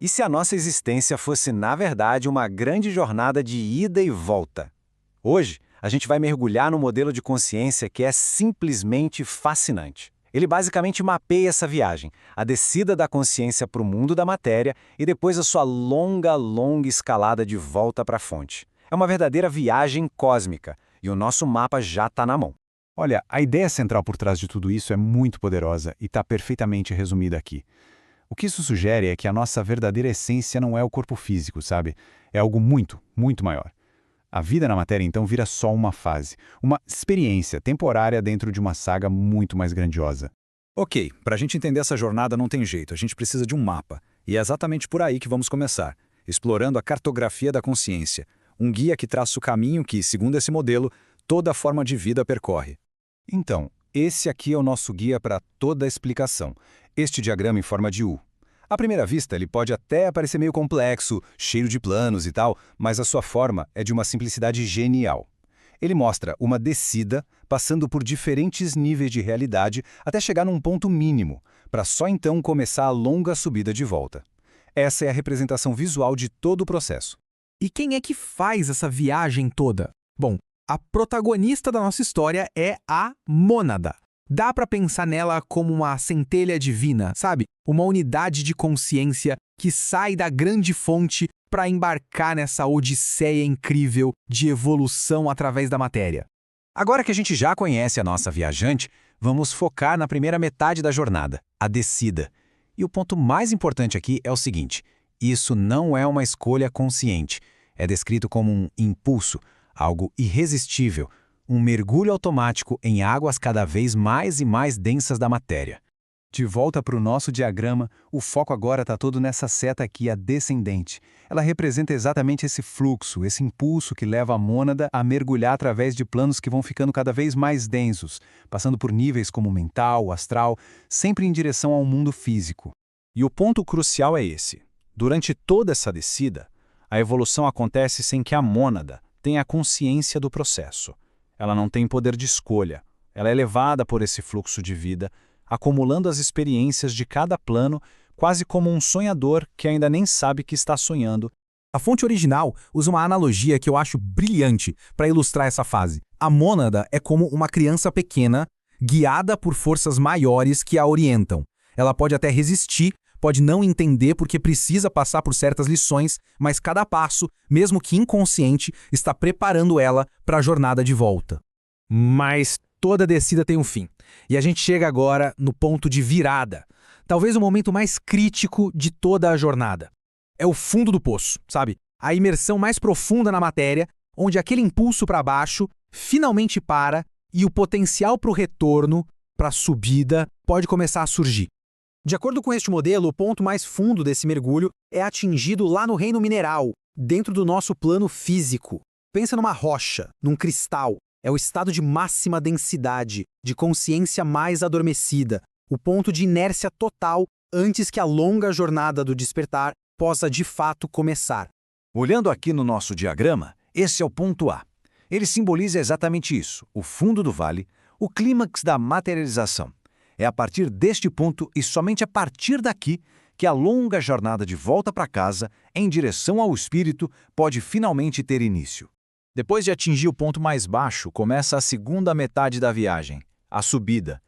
E se a nossa existência fosse, na verdade, uma grande jornada de ida e volta? Hoje, a gente vai mergulhar num modelo de consciência que é simplesmente fascinante. Ele basicamente mapeia essa viagem, a descida da consciência para o mundo da matéria e depois a sua longa, longa escalada de volta para a fonte. É uma verdadeira viagem cósmica e o nosso mapa já está na mão. Olha, a ideia central por trás de tudo isso é muito poderosa e está perfeitamente resumida aqui. O que isso sugere é que a nossa verdadeira essência não é o corpo físico, sabe? É algo muito, muito maior. A vida na matéria, então, vira só uma fase, uma experiência temporária dentro de uma saga muito mais grandiosa. Ok, para a gente entender essa jornada não tem jeito, a gente precisa de um mapa. E é exatamente por aí que vamos começar, explorando a cartografia da consciência, um guia que traça o caminho que, segundo esse modelo, toda forma de vida percorre. Então, esse aqui é o nosso guia para toda a explicação, este diagrama em forma de U. À primeira vista, ele pode até parecer meio complexo, cheio de planos e tal, mas a sua forma é de uma simplicidade genial. Ele mostra uma descida, passando por diferentes níveis de realidade até chegar num ponto mínimo, para só então começar a longa subida de volta. Essa é a representação visual de todo o processo. E quem é que faz essa viagem toda? Bom, a protagonista da nossa história é a Mônada. Dá para pensar nela como uma centelha divina, sabe? Uma unidade de consciência que sai da grande fonte para embarcar nessa odisseia incrível de evolução através da matéria. Agora que a gente já conhece a nossa viajante, vamos focar na primeira metade da jornada, a descida. E o ponto mais importante aqui é o seguinte: isso não é uma escolha consciente. É descrito como um impulso, algo irresistível, um mergulho automático em águas cada vez mais e mais densas da matéria. De volta para o nosso diagrama, o foco agora está todo nessa seta aqui, a descendente. Ela representa exatamente esse fluxo, esse impulso que leva a mônada a mergulhar através de planos que vão ficando cada vez mais densos, passando por níveis como mental, astral, sempre em direção ao mundo físico. E o ponto crucial é esse. Durante toda essa descida, a evolução acontece sem que a mônada tenha consciência do processo. Ela não tem poder de escolha. Ela é levada por esse fluxo de vida, acumulando as experiências de cada plano, quase como um sonhador que ainda nem sabe que está sonhando. A fonte original usa uma analogia que eu acho brilhante para ilustrar essa fase. A mônada é como uma criança pequena, guiada por forças maiores que a orientam. Ela pode até resistir, pode não entender porque precisa passar por certas lições, mas cada passo, mesmo que inconsciente, está preparando ela para a jornada de volta. Mas toda descida tem um fim. E a gente chega agora no ponto de virada. Talvez o momento mais crítico de toda a jornada. É o fundo do poço, sabe? A imersão mais profunda na matéria, onde aquele impulso para baixo finalmente para e o potencial para o retorno, para a subida, pode começar a surgir. De acordo com este modelo, o ponto mais fundo desse mergulho é atingido lá no reino mineral, dentro do nosso plano físico. Pensa numa rocha, num cristal. É o estado de máxima densidade, de consciência mais adormecida, o ponto de inércia total antes que a longa jornada do despertar possa de fato começar. Olhando aqui no nosso diagrama, esse é o ponto A. Ele simboliza exatamente isso, o fundo do vale, o clímax da materialização. É a partir deste ponto e somente a partir daqui que a longa jornada de volta para casa, em direção ao espírito, pode finalmente ter início. Depois de atingir o ponto mais baixo, começa a segunda metade da viagem, a subida.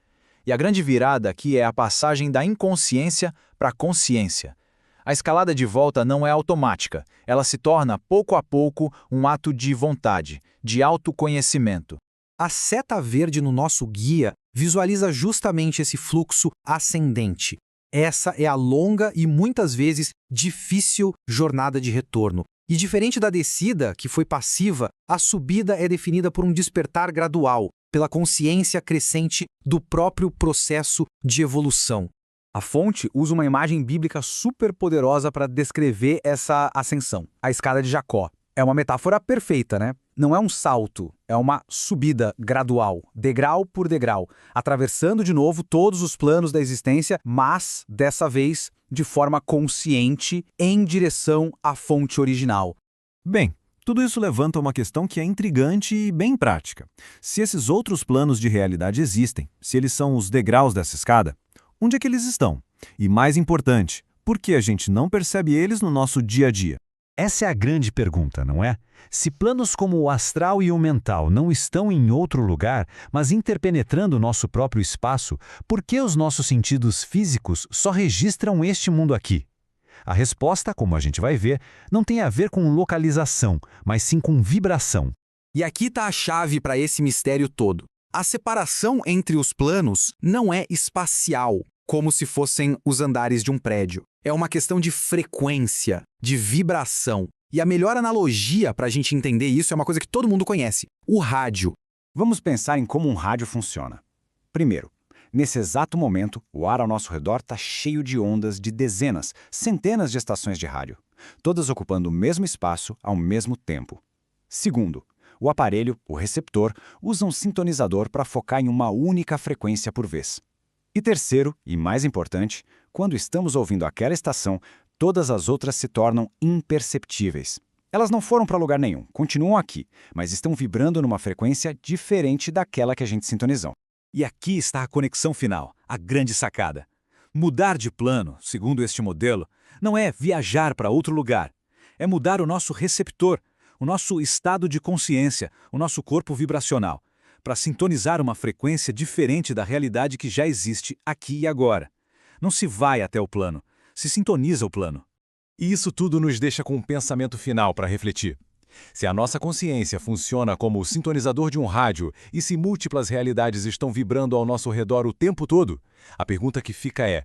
E a grande virada aqui é a passagem da inconsciência para a consciência. A escalada de volta não é automática, ela se torna, pouco a pouco, um ato de vontade, de autoconhecimento. A seta verde no nosso guia visualiza justamente esse fluxo ascendente. Essa é a longa e muitas vezes difícil jornada de retorno. E diferente da descida, que foi passiva, a subida é definida por um despertar gradual, pela consciência crescente do próprio processo de evolução. A fonte usa uma imagem bíblica super poderosa para descrever essa ascensão, a escada de Jacó. É uma metáfora perfeita, né? Não é um salto, é uma subida gradual, degrau por degrau, atravessando de novo todos os planos da existência, mas, dessa vez, de forma consciente, em direção à fonte original. Bem, tudo isso levanta uma questão que é intrigante e bem prática. Se esses outros planos de realidade existem, se eles são os degraus dessa escada, onde é que eles estão? E mais importante, Por que a gente não percebe eles no nosso dia a dia? Essa é a grande pergunta, não é? Se planos como o astral e o mental não estão em outro lugar, mas interpenetrando o nosso próprio espaço, por que os nossos sentidos físicos só registram este mundo aqui? A resposta, como a gente vai ver, não tem a ver com localização, mas sim com vibração. E aqui está a chave para esse mistério todo. A separação entre os planos não é espacial, como se fossem os andares de um prédio. É uma questão de frequência, de vibração. E a melhor analogia para a gente entender isso é uma coisa que todo mundo conhece: o rádio. Vamos pensar em como um rádio funciona. Primeiro, nesse exato momento, o ar ao nosso redor está cheio de ondas de dezenas, centenas de estações de rádio, todas ocupando o mesmo espaço ao mesmo tempo. Segundo, o aparelho, o receptor, usa um sintonizador para focar em uma única frequência por vez. E terceiro, e mais importante, quando estamos ouvindo aquela estação, todas as outras se tornam imperceptíveis. Elas não foram para lugar nenhum, continuam aqui, mas estão vibrando numa frequência diferente daquela que a gente sintonizou. E aqui está a conexão final, a grande sacada. Mudar de plano, segundo este modelo, não é viajar para outro lugar. É mudar o nosso receptor, o nosso estado de consciência, o nosso corpo vibracional, para sintonizar uma frequência diferente da realidade que já existe aqui e agora. Não se vai até o plano, se sintoniza o plano. E isso tudo nos deixa com um pensamento final para refletir. Se a nossa consciência funciona como o sintonizador de um rádio e se múltiplas realidades estão vibrando ao nosso redor o tempo todo, a pergunta que fica é: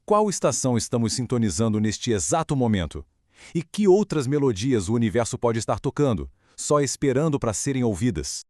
qual estação estamos sintonizando neste exato momento? E que outras melodias o universo pode estar tocando, só esperando para serem ouvidas?